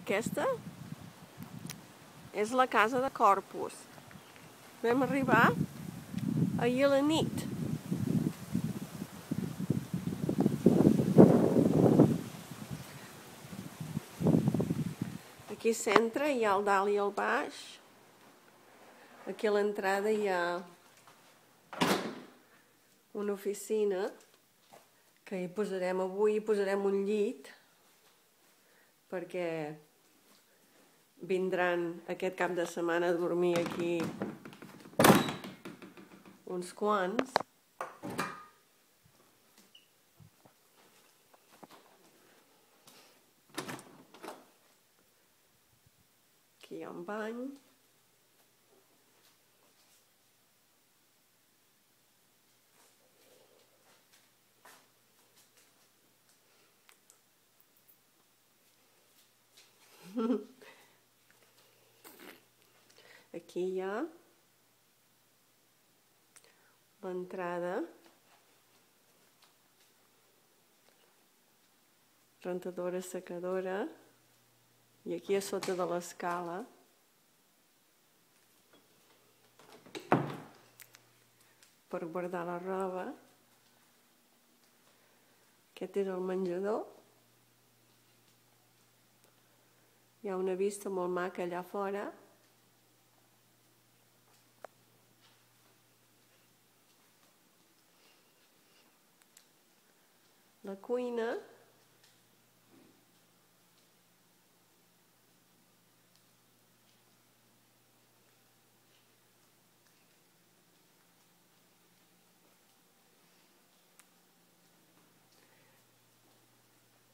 Aquesta és la casa de Corpus. Vam arribar ahir a la nit. Aquí al centre hi ha el dalt i el baix. Aquí a l'entrada hi ha una oficina que hi posarem avui, un llit perquè vindran aquest cap de setmana a dormir aquí uns quants. Aquí hi ha un bany. Aquí hi ha l'entrada, rentadora, secadora, i aquí a sota de l'escala per guardar la roba. Aquest és el menjador. Hi ha una vista molt maca allà fora. La cuina.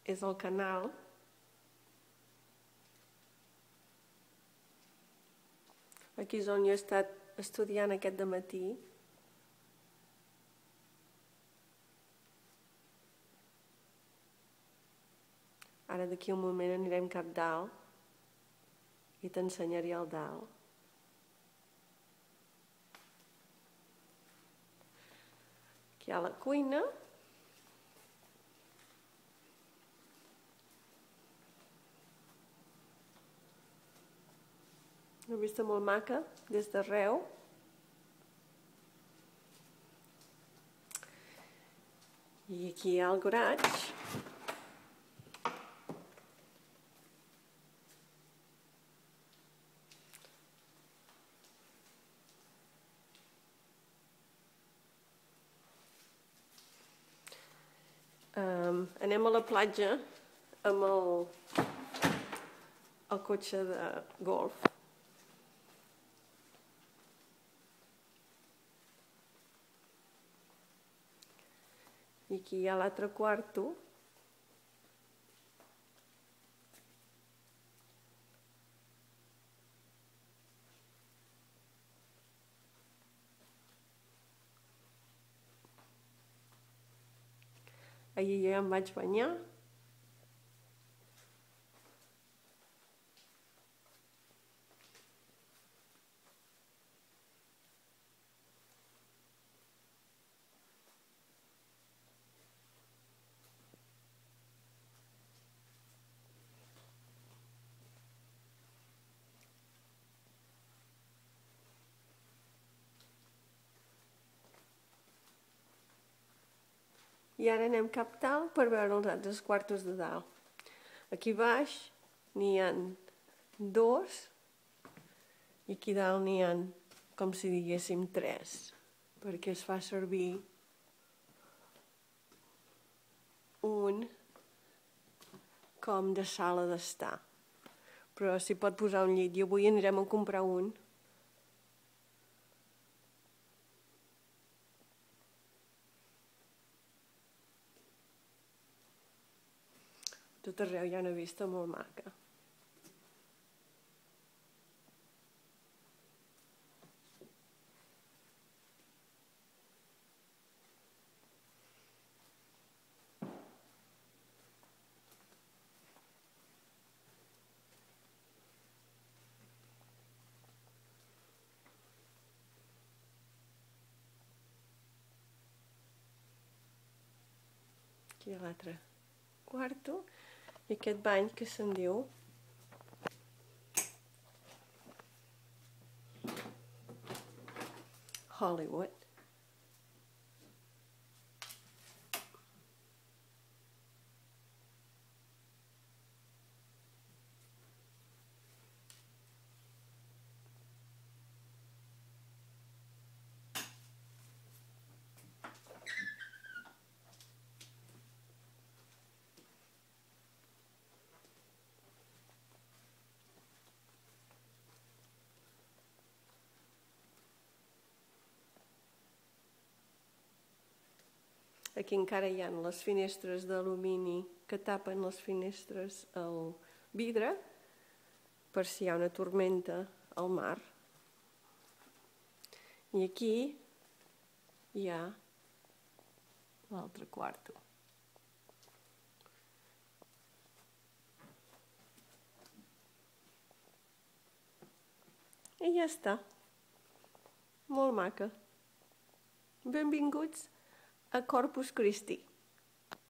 És el canal. Aquí és on jo he estat estudiant aquest dematí. Ara d'aquí un moment anirem cap dalt i t'ensenyaré el dalt. Aquí hi ha la cuina. Una vista molt maca des d'arreu. I aquí hi ha el garatge. Anem a la platja amb el cotxe de golf. I aquí hi ha l'altre quarto. Ahir jo em vaig banyar. I ara anem cap dalt per veure els altres quartos de dalt. Aquí baix n'hi ha dos i aquí dalt n'hi ha, com si diguéssim, tres, perquè es fa servir un com de sala d'estar. Però s'hi pot posar un llit i avui anirem a comprar un. Tot arreu hi ha una vista molt maca. Aquí hi ha l'altre quarto i aquest bany que se'n diu Hollywood. Aquí encara hi ha les finestres d'alumini que tapen les finestres al vidre per si hi ha una tormenta al mar. I aquí hi ha l'altre quarto. I ja està. Molt maca. Benvinguts a Corpus Christi.